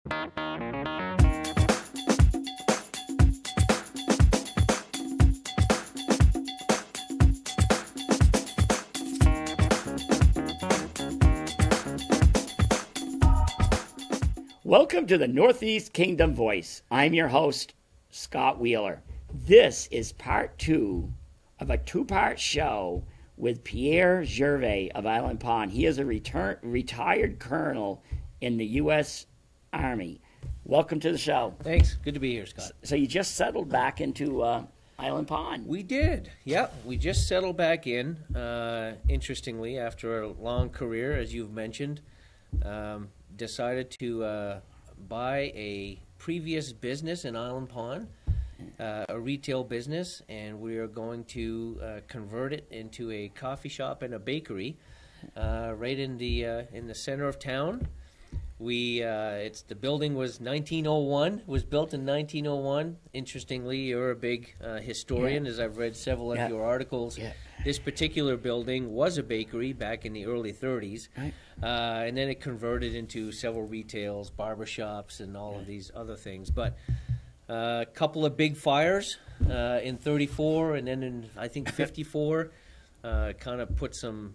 Welcome to the Northeast Kingdom Voice. I'm your host, Scott Wheeler. This is part 2 of a 2-part show with Pierre Gervais of Island Pond. He is a retired colonel in the U.S. Army. Welcome to the show. Thanks. Good to be here, Scott. So you just settled back into Island Pond. We did. Yep. We just settled back in. Interestingly, after a long career, as you've mentioned, decided to buy a previous business in Island Pond, a retail business, and we are going to convert it into a coffee shop and a bakery right in the center of town. The building was 1901. Was built in 1901. Interestingly, you're a big historian, as I've read several of your articles. Yeah. This particular building was a bakery back in the early 30s, right. And then it converted into several retails, barbershops, and all of these other things. But a couple of big fires in 34, and then in, I think, 54, kind of put some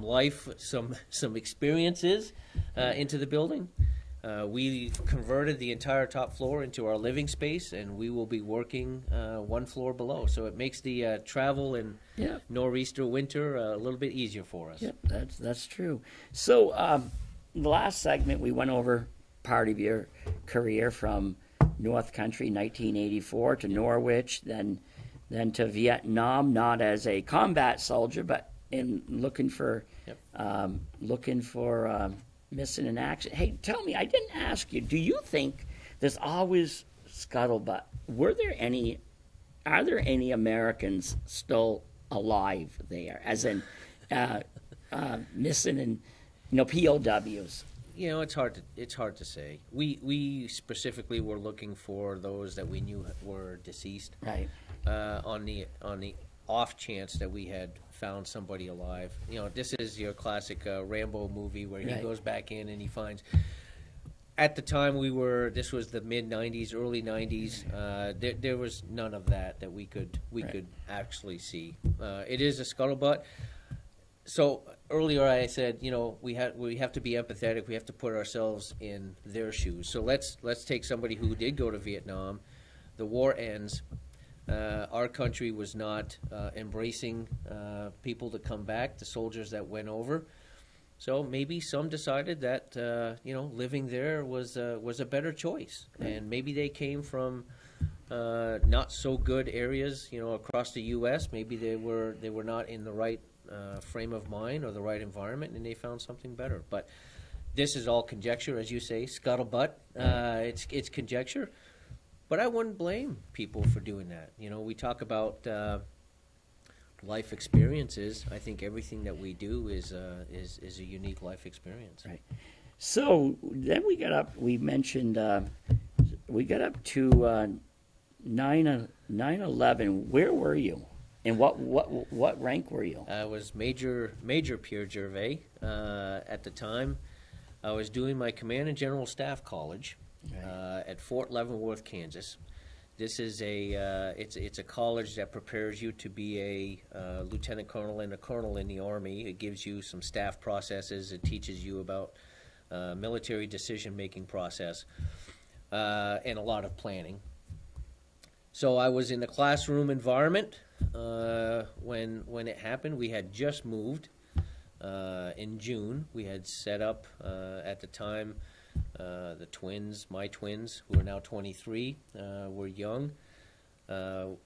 life, some experiences into the building. We converted the entire top floor into our living space, and we will be working one floor below. So it makes the travel in nor'easter winter a little bit easier for us. Yep, that's true. So in the last segment, we went over part of your career from North Country, 1984, to Norwich, then to Vietnam, not as a combat soldier, but in looking for missing in action. Hey, tell me, I didn't ask you, do you think there's always scuttlebutt? Are there any Americans still alive there, as in missing in, POWs? It's hard to say. We specifically were looking for those that we knew were deceased. Right. On the off chance that we had found somebody alive. This is your classic Rambo movie where he goes back in and he finds. At the time this was the mid 90s, early 90s. There was none of that we could actually see. It is a scuttlebutt. So earlier I said, we have to be empathetic. We have to put ourselves in their shoes. So let's take somebody who did go to Vietnam. The war ends. Our country was not embracing people to come back, the soldiers that went over. So maybe some decided that living there was a better choice, and maybe they came from not so good areas, across the U.S. Maybe they were not in the right frame of mind or the right environment, and they found something better. But this is all conjecture, as you say, scuttlebutt. It's conjecture. But I wouldn't blame people for doing that. We talk about life experiences. I think everything that we do is a unique life experience. Right. So then we got up. We mentioned we got up to 9/11. Where were you, and what rank were you? I was Major Pierre Gervais at the time. I was doing my Command and General Staff College. At Fort Leavenworth, Kansas. This is it's a college that prepares you to be a lieutenant colonel and a colonel in the Army. It gives you some staff processes. It teaches you about military decision-making process and a lot of planning. So I was in the classroom environment when it happened. We had just moved in June. We had set up at the time. My twins, who are now 23, were young.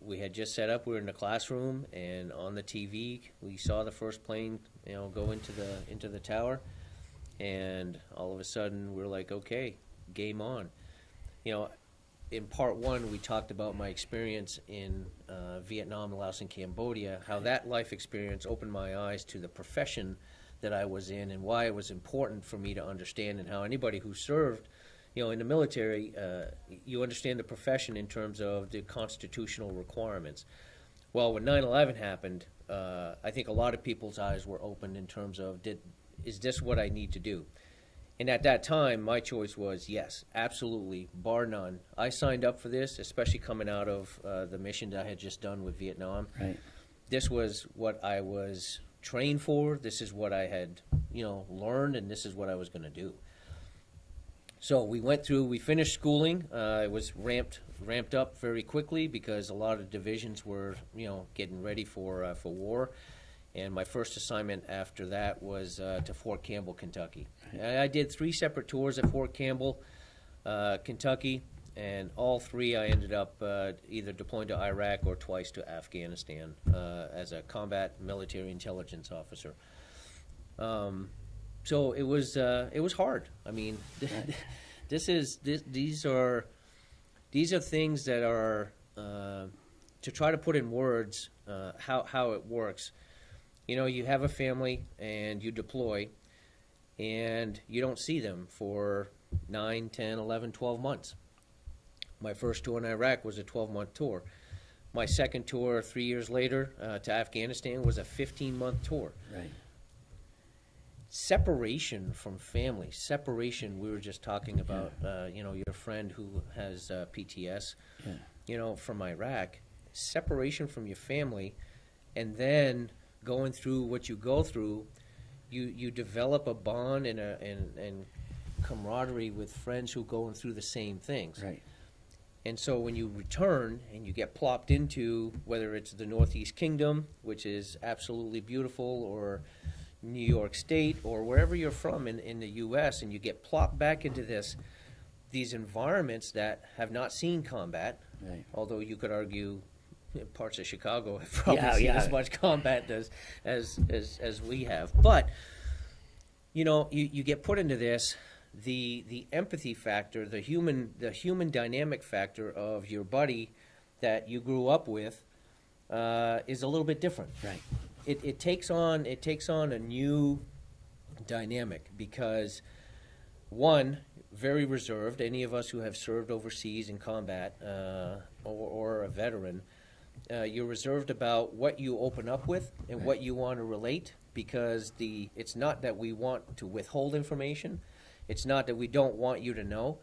We had just set up. We were in the classroom, and on the TV, we saw the first plane, go into the tower, and all of a sudden, we're like, okay, game on. In part one, we talked about my experience in Vietnam, Laos, and Cambodia. How that life experience opened my eyes to the profession that I was in, and why it was important for me to understand, and how anybody who served, in the military, you understand the profession in terms of the constitutional requirements. Well, when 9/11 happened, I think a lot of people's eyes were opened in terms of, is this what I need to do? And at that time, my choice was yes, absolutely, bar none. I signed up for this, especially coming out of the mission that I had just done with Vietnam. Right. This was what I was trained for. This is what I had, learned, and this is what I was going to do. So we finished schooling. It was ramped up very quickly because a lot of divisions were, getting ready for war. And my first assignment after that was to Fort Campbell, Kentucky. I did 3 separate tours at Fort Campbell, Kentucky, and all 3 I ended up either deploying to Iraq or twice to Afghanistan as a combat military intelligence officer. So it was hard. I mean, these are things that are to try to put in words how it works. You have a family and you deploy, and you don't see them for 9, 10, 11, 12 months. My first tour in Iraq was a 12-month tour. My second tour 3 years later to Afghanistan was a 15-month tour. Right. Separation from family, we were just talking about, your friend who has PTS, from Iraq. Separation from your family, and then going through what you go through, you develop a bond and camaraderie with friends who are going through the same things. Right. And so when you return and you get plopped into, whether it's the Northeast Kingdom, which is absolutely beautiful, or New York State, or wherever you're from in the U.S., and you get plopped back into these environments that have not seen combat, Right. although you could argue parts of Chicago have probably seen as much combat as we have. But, you get put into this, the empathy factor, the human dynamic factor of your buddy that you grew up with is a little bit different. Right. It takes on a new dynamic because, one, very reserved. Any of us who have served overseas in combat or a veteran, you're reserved about what you open up with and Right. what you want to relate, because it's not that we want to withhold information. It's not that we don't want you to know,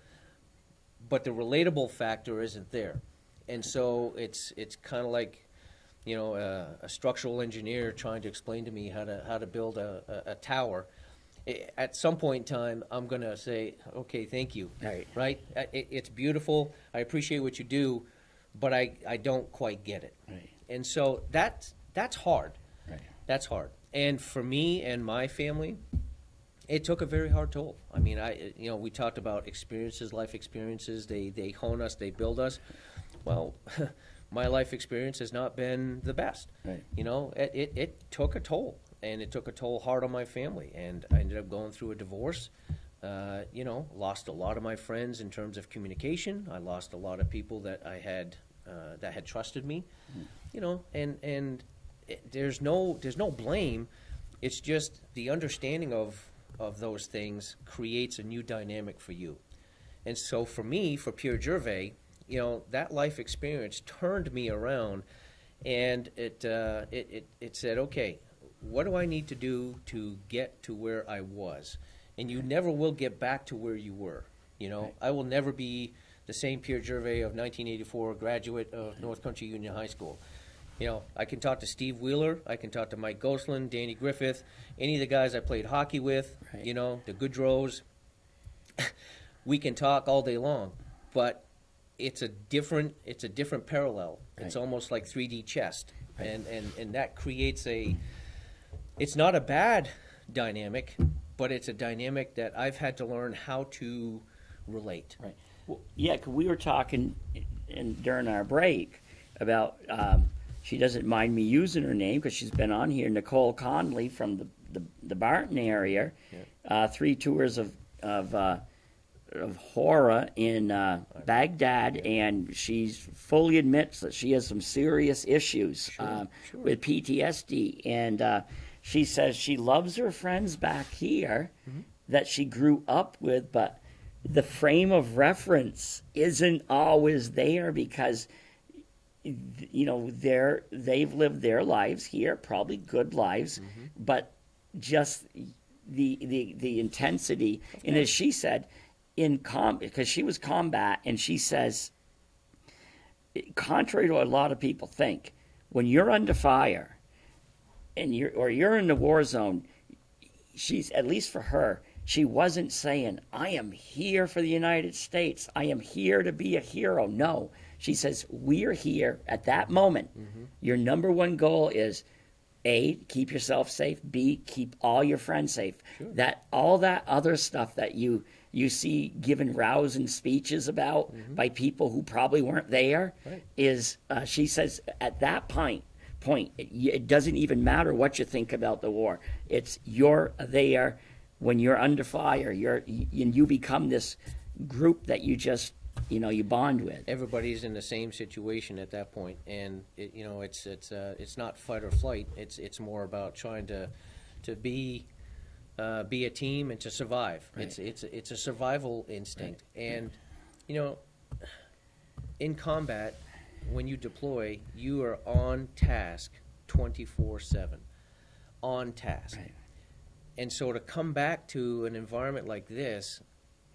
but the relatable factor isn't there. And so it's kind of like, a structural engineer trying to explain to me how to build a tower. At some point in time, I'm going to say, okay, thank you. Right? It's beautiful. I appreciate what you do, but I don't quite get it. Right. And so that's hard. Right. That's hard. And for me and my family, it took a very hard toll. I mean, we talked about experiences, life experiences. They hone us, they build us. Well, my life experience has not been the best. Right. It took a toll, and it took a toll hard on my family. And I ended up going through a divorce. Lost a lot of my friends in terms of communication. I lost a lot of people that I had that had trusted me. And there's no blame. It's just the understanding of those things creates a new dynamic for you. And so for me, for Pierre Gervais, that life experience turned me around, and it said, okay, what do I need to do to get to where I was? And you never will get back to where you were. Right. I will never be the same Pierre Gervais of 1984, graduate of North Country Union High School. I can talk to Steve Wheeler, I can talk to Mike Gosselin, Danny Griffith, any of the guys I played hockey with, Right. the Goodrows. We can talk all day long, but it's a different parallel. Right. It's almost like 3D chess. Right. And that creates it's not a bad dynamic, but it's a dynamic that I've had to learn how to relate. Right. Well, yeah, 'cause we were talking during our break about, she doesn't mind me using her name because she's been on here, Nicole Conley from the Barton area. Yeah. 3 tours of horror in Baghdad, and she fully admits that she has some serious issues with PTSD. And she says she loves her friends back here that she grew up with, but the frame of reference isn't always there because they've lived their lives here, probably good lives, but just the intensity. And as she said, because she was combat, and she says, contrary to what a lot of people think, when you're under fire and you're in the war zone, she's, at least for her, she wasn't saying, I am here for the United States. I am here to be a hero. No. She says, we're here at that moment. Your number one goal is, A, keep yourself safe. B, keep all your friends safe. Sure. All that other stuff that you see given rousing speeches about by people who probably weren't there is, she says, at that point, it doesn't even matter what you think about the war. It's you're there when you're under fire. You become this group that you just, you bond with. Everybody's in the same situation at that point, and it's not fight or flight. It's more about trying to be a team and to survive. Right. It's a survival instinct, and in combat, when you deploy, you are on task 24/7, on task. Right. And so to come back to an environment like this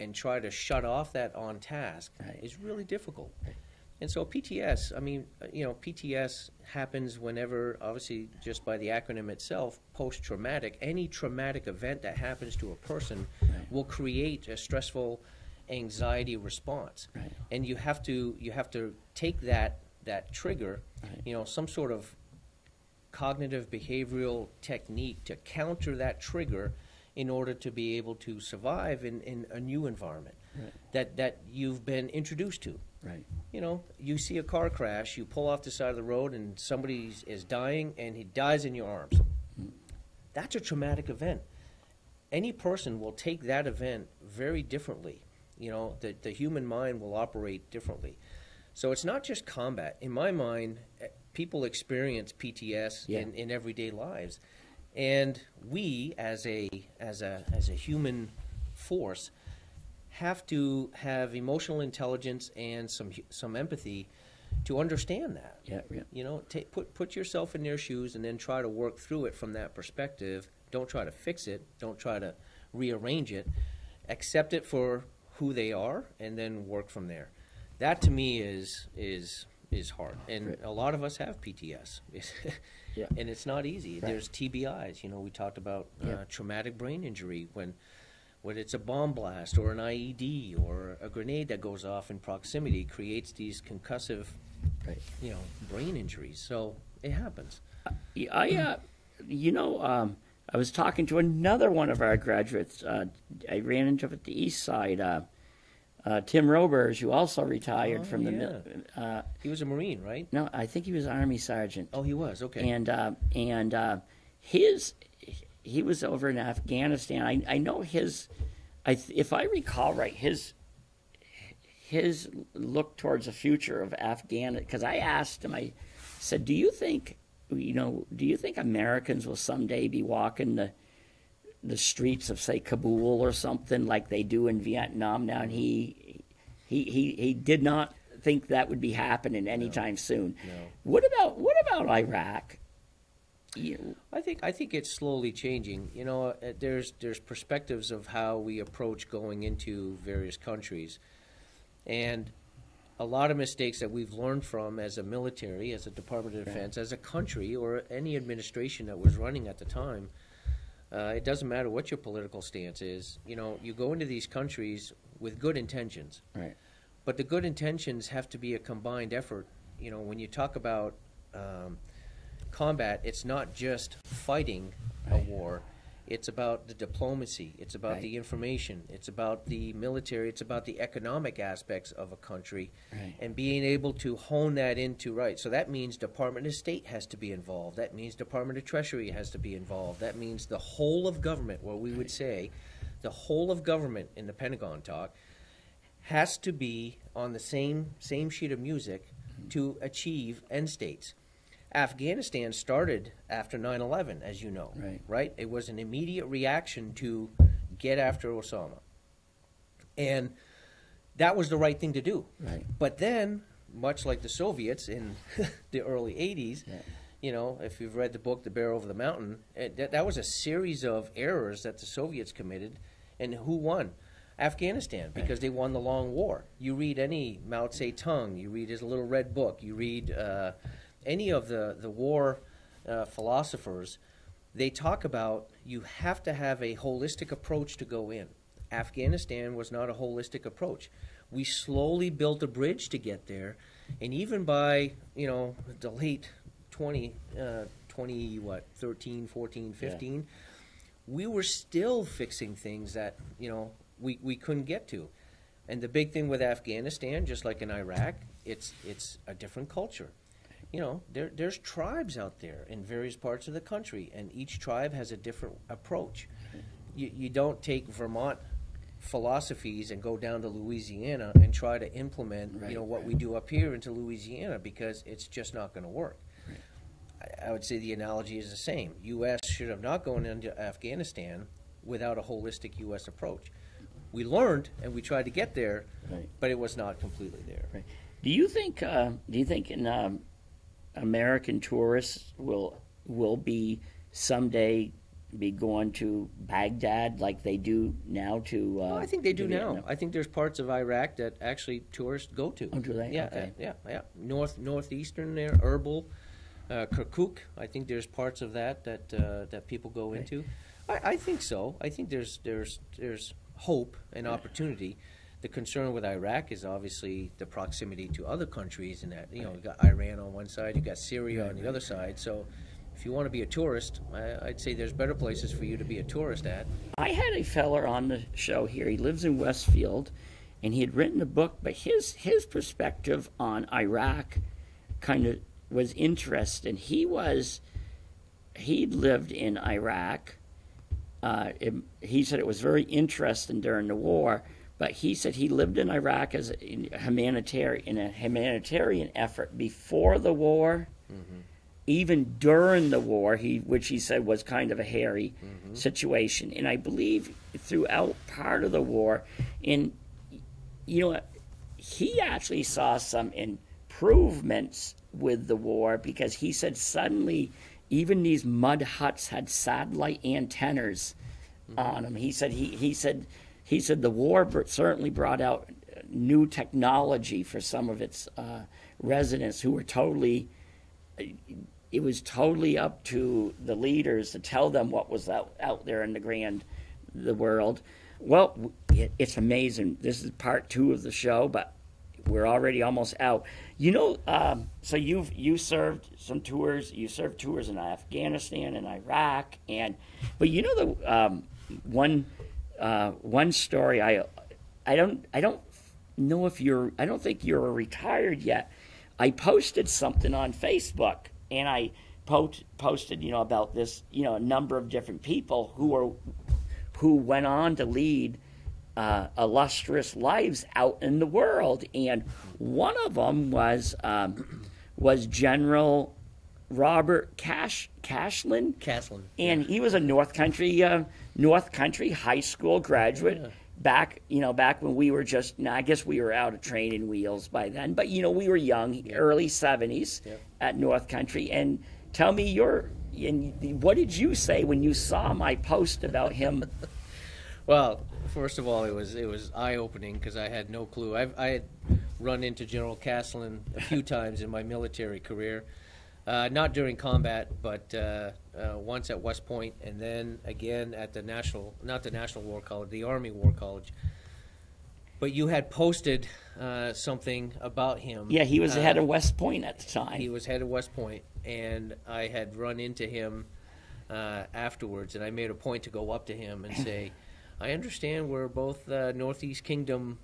and try to shut off that on task is really difficult. Right. And so PTS, PTS happens whenever, obviously, just by the acronym itself, post-traumatic, any traumatic event that happens to a person will create a stressful anxiety response. Right. And you have to take that trigger, some sort of cognitive behavioral technique to counter that trigger in order to be able to survive in a new environment that you've been introduced to. Right. You see a car crash, you pull off the side of the road, and somebody is dying, and he dies in your arms. That's a traumatic event. Any person will take that event very differently. The human mind will operate differently. So it's not just combat. In my mind, people experience PTS in everyday lives, and we, as a human force, have to have emotional intelligence and some empathy to understand that. Put yourself in their shoes and then try to work through it from that perspective. Don't try to fix it. Don't try to rearrange it. Accept it for who they are, and then work from there. That to me is hard, and a lot of us have PTS, and it's not easy. There's TBIs. We talked about traumatic brain injury when it's a bomb blast or an IED or a grenade that goes off in proximity creates these concussive, brain injuries. So it happens. I was talking to another one of our graduates. I ran into him at the East Side. Tim Robers, who also retired from the. He was a Marine, right? No, I think he was Army Sergeant. Oh, he was. Okay. And he was over in Afghanistan. I know his. If I recall right, his look towards the future of Afghanistan. Because I asked him, I said, "Do you think Americans will someday be walking the streets of, say, Kabul or something like they do in Vietnam now?" And he did not think that would be happening anytime soon. No. What about Iraq? I think it's slowly changing. There's perspectives of how we approach going into various countries, and a lot of mistakes that we've learned from as a military, as a Department of Defense, as a country, or any administration that was running at the time. It doesn't matter what your political stance is. You go into these countries with good intentions. Right. But the good intentions have to be a combined effort. When you talk about combat, it's not just fighting a war. It's about the diplomacy. It's about the information. It's about the military. It's about the economic aspects of a country, and being able to hone that into So that means Department of State has to be involved. That means Department of Treasury has to be involved. That means the whole of government, what we would say, the whole of government in the Pentagon talk, has to be on the same sheet of music to achieve end states. Afghanistan started after 9/11, as you know, right? It was an immediate reaction to get after Osama. And that was the right thing to do. Right. But then, much like the Soviets in the early 80s, if you've read the book The Bear Over the Mountain, that was a series of errors that the Soviets committed. And who won? Afghanistan, because they won the long war. You read any Mao Zedong, you read his little red book, you read any of the war philosophers, they talk about you have to have a holistic approach to go in. Afghanistan was not a holistic approach. We slowly built a bridge to get there, and even by the late 13, 14, 15, we were still fixing things that we couldn't get to. And the big thing with Afghanistan, just like in Iraq, it's a different culture. There's tribes out there in various parts of the country, and each tribe has a different approach. You don't take Vermont philosophies and go down to Louisiana and try to implement what we do up here into Louisiana, because it's just not going to work. I would say the analogy is the same. U.S. should have not gone into Afghanistan without a holistic U.S. approach. We learned and we tried to get there, but it was not completely there. Right. Do you think American tourists will be someday be going to Baghdad like they do now to? Well, I think they do now. I think there's parts of Iraq that actually tourists go to. Oh, do they? Yeah, okay. Yeah. Northeastern there, Erbil, Kirkuk. I think there's parts of that people go into. I think so. I think there's hope and opportunity. The concern with Iraq is obviously the proximity to other countries, and that you got Iran on one side, you got Syria on the other side. So, if you want to be a tourist, I'd say there's better places for you to be a tourist at. I had a feller on the show here. He lives in Westfield, and he had written a book, but his perspective on Iraq kind of was interesting. He lived in Iraq. He said it was very interesting during the war, but he said he lived in Iraq as a humanitarian effort before the war, even during the war, which he said was kind of a hairy situation, and I believe throughout part of the war, and he actually saw some improvements with the war, because he said suddenly even these mud huts had satellite antennas on them. He said he said the war certainly brought out new technology for some of its residents who were totally. It was totally up to the leaders to tell them what was out there in the world. Well, it's amazing. This is part 2 of the show, but we're already almost out. So you served some tours. You served tours in Afghanistan and Iraq, but the one story I don't know if I don't think you're retired yet. I posted something on Facebook, and I posted about this a number of different people who went on to lead illustrious lives out in the world, and one of them was General Robert Cashlin, and he was a North Country high school graduate. Back when we were I guess we were out of training wheels by then, but we were young, early 70s at North Country. And tell me what did you say when you saw my post about him? Well, first of all, it was eye-opening, because I had no clue. I had run into General Castlin a few times in my military career, not during combat, but once at West Point, and then again at the not the National War College, the Army War College. But you had posted something about him. Yeah, he was head of West Point at the time. He was head of West Point, and I had run into him afterwards, and I made a point to go up to him and say, I understand we're both Northeast Kingdom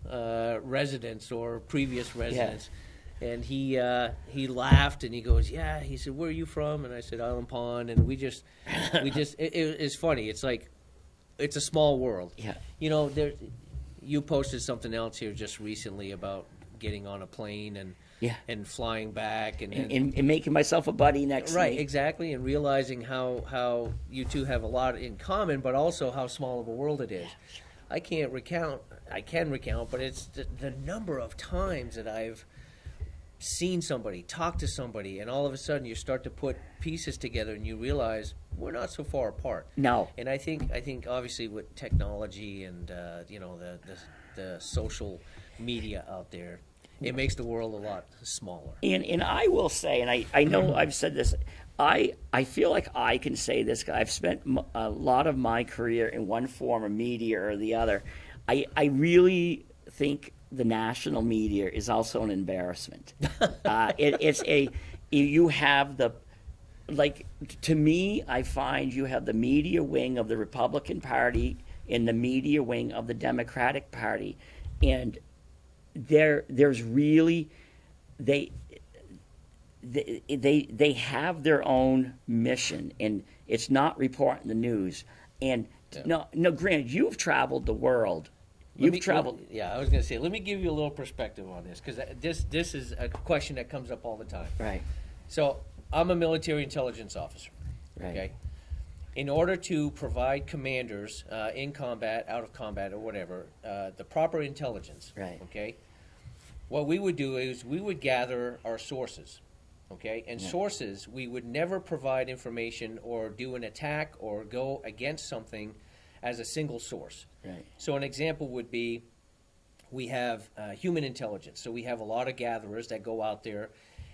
residents or previous residents. Yeah. And he laughed, and he goes, yeah. He said, where are you from? And I said, Island Pond. And we just it's funny. It's like, it's a small world. Yeah. You posted something else here just recently about getting on a plane and flying back and making myself a buddy next right, night. Exactly, and realizing how you two have a lot in common, but also how small of a world it is. I can recount, but it's the number of times that I've seen somebody, talked to somebody, and all of a sudden you start to put pieces together and you realize we're not so far apart. No. And I think obviously with technology and the social media out there, it makes the world a lot smaller. And I will say, and I know I've said this, I feel like I can say this. I've spent a lot of my career in one form of media or the other. I really think the national media is also an embarrassment. You have the, like, to me, I find you have the media wing of the Republican Party and the media wing of the Democratic Party, and there's really they have their own mission, and it's not reporting the news. And no, granted, you've traveled the world. You've traveled. Yeah, I was going to say, let me give you a little perspective on this, because this is a question that comes up all the time. Right. So I'm a military intelligence officer. Right. Okay. In order to provide commanders in combat, out of combat, or whatever, the proper intelligence. Right. Okay. What we would do is we would gather our sources. Okay. And sources, we would never provide information or do an attack or go against something as a single source. Right. So an example would be, we have human intelligence. So we have a lot of gatherers that go out there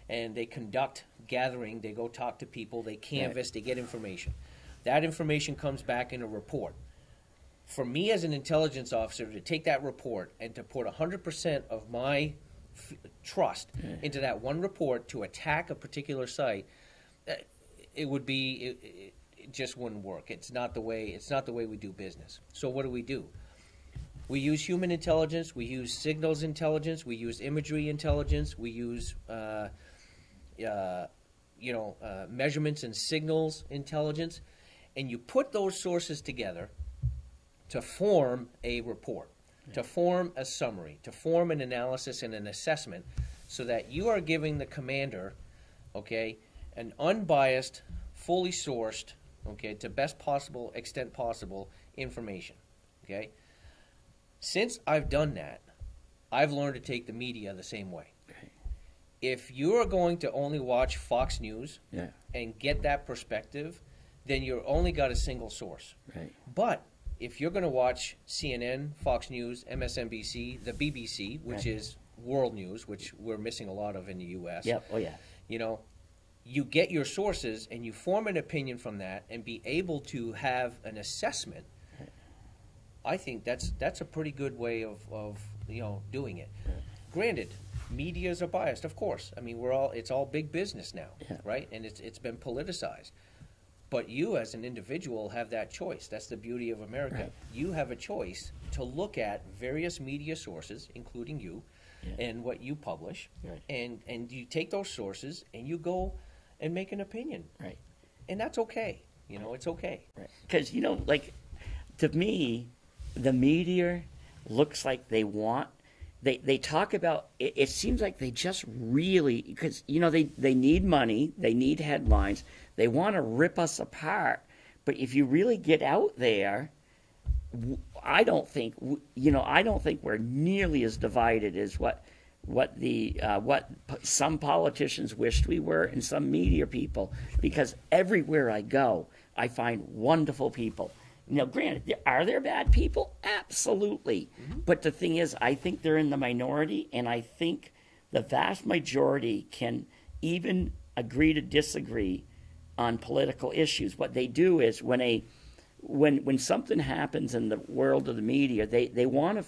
and they conduct gathering. They go talk to people. They canvass. They get information. That information comes back in a report. For me as an intelligence officer to take that report and to put 100% of my trust into that one report to attack a particular site, it would be... It just wouldn't work. It's not the way we do business. So what do? We use human intelligence. We use signals intelligence. We use imagery intelligence. We use measurements and signals intelligence, and you put those sources together to form a report, to form a summary, to form an analysis and an assessment, so that you are giving the commander, okay, an unbiased, fully sourced, okay, to best possible extent possible information, okay? Since I've done that, I've learned to take the media the same way. Right. If you are going to only watch Fox News and get that perspective, then you've only got a single source. Right. But if you're going to watch CNN, Fox News, MSNBC, the BBC, which is world news, which we're missing a lot of in the U.S. Yep. Oh, yeah. You know, you get your sources and you form an opinion from that and be able to have an assessment. I think that's a pretty good way of doing it. Granted, medias are biased, of course. I mean, it's all big business now, right? And it's been politicized. But you as an individual have that choice. That's the beauty of America. Right. You have a choice to look at various media sources, including you, and what you publish, and you take those sources and you go and make an opinion. Right. And that's okay. It's okay. Right. Because, like, to me, the media looks like they want, they talk about, it seems like they just really, because, they need money, they need headlines, they want to rip us apart. But if you really get out there, I don't think we're nearly as divided as what some politicians wished we were, and some media people, because everywhere I go, I find wonderful people. Granted, are there bad people? Absolutely. Mm-hmm. But the thing is, I think they're in the minority, and I think the vast majority can even agree to disagree on political issues. What they do is when something happens in the world of the media, they want to,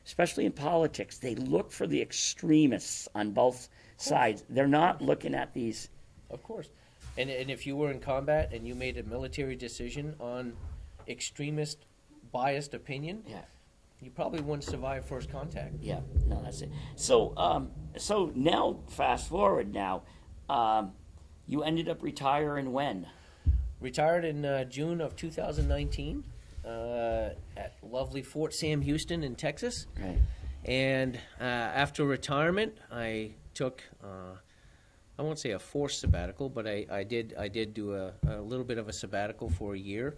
especially in politics, they look for the extremists on both sides. They're not looking at these. Of course. And if you were in combat and you made a military decision on extremist, biased opinion, you probably wouldn't survive first contact. Yeah, no, that's it. So now, fast forward now, you ended up retiring when? Retired in June of 2019 at lovely Fort Sam Houston in Texas. Right. And after retirement, I took, I won't say a forced sabbatical, but I did do a little bit of a sabbatical for a year.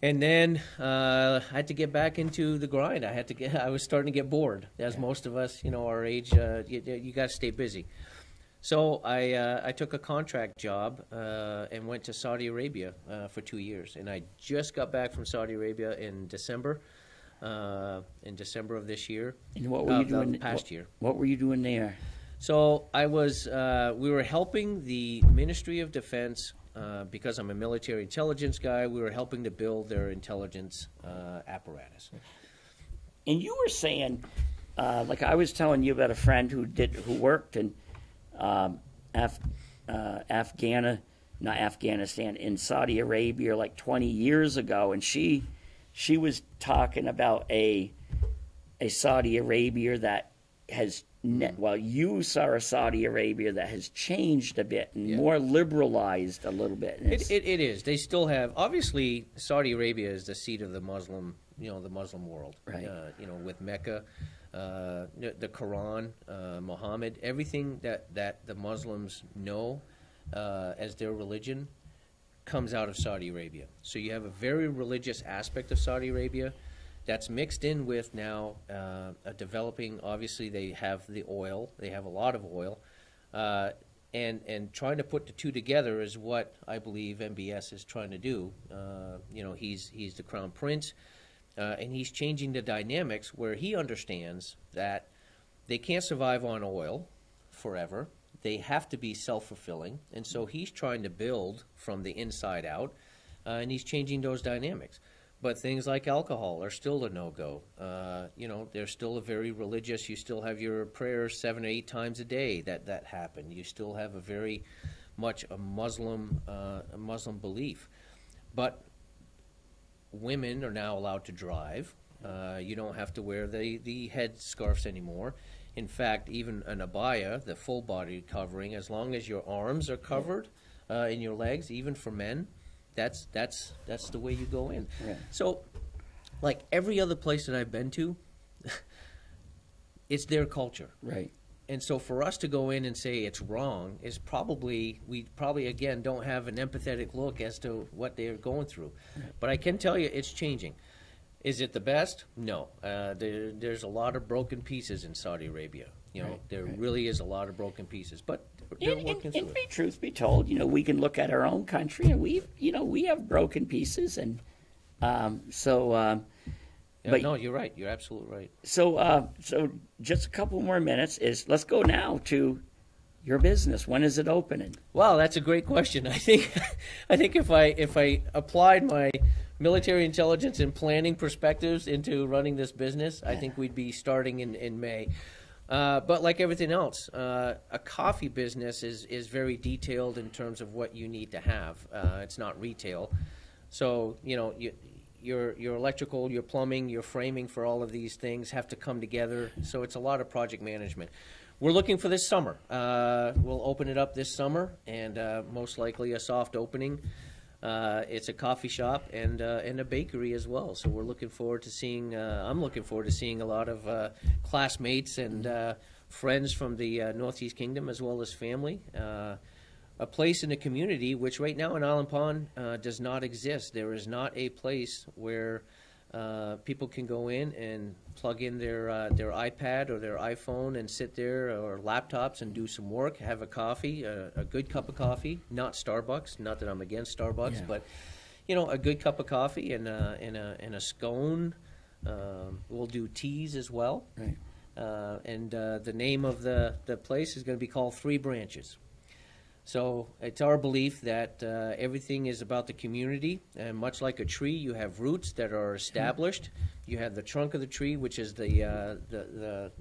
And then I had to get back into the grind. I was starting to get bored, as most of us, our age. You got to stay busy. So I took a contract job and went to Saudi Arabia for 2 years. And I just got back from Saudi Arabia in December of this year. And what were you doing past year? What were you doing there? So we were helping the Ministry of Defense. Because I'm a military intelligence guy, we were helping to build their intelligence apparatus. And you were saying, like I was telling you about a friend who worked in Afghanistan, in Saudi Arabia, like 20 years ago, and she was talking about a Saudi Arabia that has. Well, you saw a Saudi Arabia that has changed a bit and more liberalized a little bit. It is. They still have, obviously, Saudi Arabia is the seat of the Muslim, the Muslim world. Right. With Mecca, the Quran, Muhammad, everything that the Muslims know as their religion comes out of Saudi Arabia. So you have a very religious aspect of Saudi Arabia. That's mixed in with now developing. Obviously, they have the oil. They have a lot of oil, and trying to put the two together is what I believe MBS is trying to do. He's the crown prince, and he's changing the dynamics where he understands that they can't survive on oil forever. They have to be self-fulfilling, and so he's trying to build from the inside out, and he's changing those dynamics. But things like alcohol are still a no-go. They're still a very religious. You still have your prayers 7 or 8 times a day that happen. You still have a very much a Muslim belief. But women are now allowed to drive. You don't have to wear the head scarves anymore. In fact, even an abaya, the full body covering, as long as your arms are covered and your legs, even for men. That's the way you go in. Yeah. So, like every other place that I've been to, it's their culture. Right. And so for us to go in and say it's wrong is we probably again don't have an empathetic look as to what they're going through. Right. But I can tell you it's changing. Is it the best? No. There's a lot of broken pieces in Saudi Arabia. There really is a lot of broken pieces. But they're working through it. Truth be told, we can look at our own country and we have broken pieces, and but no, you're right. You're absolutely right. So just a couple more minutes. Let's go now to your business. When is it opening? Well, that's a great question. I think if I applied my military intelligence and planning perspectives into running this business, I think we'd be starting in May. But like everything else, a coffee business is very detailed in terms of what you need to have. It's not retail. So, your electrical, your plumbing, your framing for all of these things have to come together. So it's a lot of project management. We're looking for this summer. We'll open it up this summer, and most likely a soft opening. It's a coffee shop and a bakery as well. So we're looking forward to seeing. I'm looking forward to seeing a lot of classmates and friends from the Northeast Kingdom as well as family. A place in the community which right now in Island Pond does not exist. There is not a place where people can go in and plug in their iPad or their iPhone and sit there, or laptops, and do some work, have a coffee, a good cup of coffee, not Starbucks. Not that I'm against Starbucks, but a good cup of coffee and a scone. We'll do teas as well. Right. And the name of the place is going to be called Three Branches. So it's our belief that everything is about the community, and much like a tree, you have roots that are established. You have the trunk of the tree, which is the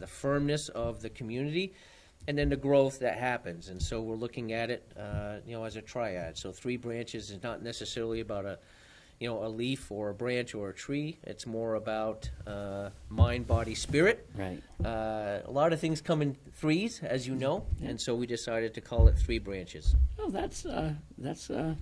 firmness of the community, and then the growth that happens. And so we're looking at it, as a triad. So Three Branches is not necessarily about a leaf or a branch or a tree. It's more about mind, body, spirit. Right. A lot of things come in threes, as you know, and so we decided to call it Three Branches. Oh, that's a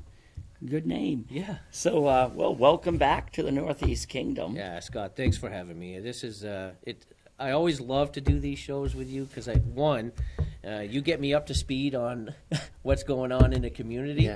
good name. Yeah. So, welcome back to the Northeast Kingdom. Yeah, Scott, thanks for having me. This is it. I always love to do these shows with you because you get me up to speed on what's going on in the community.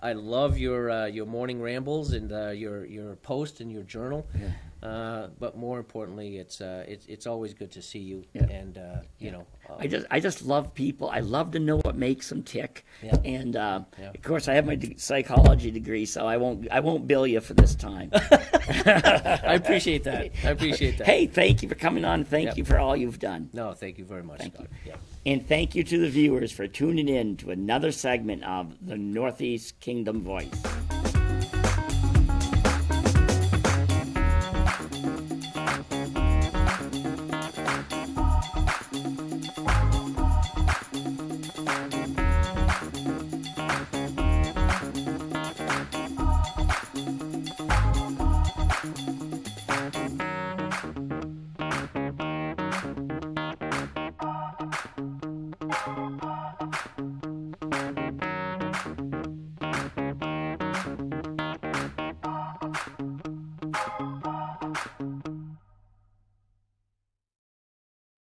I love your morning rambles and your post and your journal. Yeah. But more importantly, it's always good to see you. Yeah. And you know, I just love people. I love to know what makes them tick. Yeah. And of course, I have my psychology degree, so I won't bill you for this time. I appreciate that. Hey, thank you for coming on. Thank you for all you've done. No, thank you very much, Scott. Yeah. And thank you to the viewers for tuning in to another segment of the Northeast Kingdom Voice.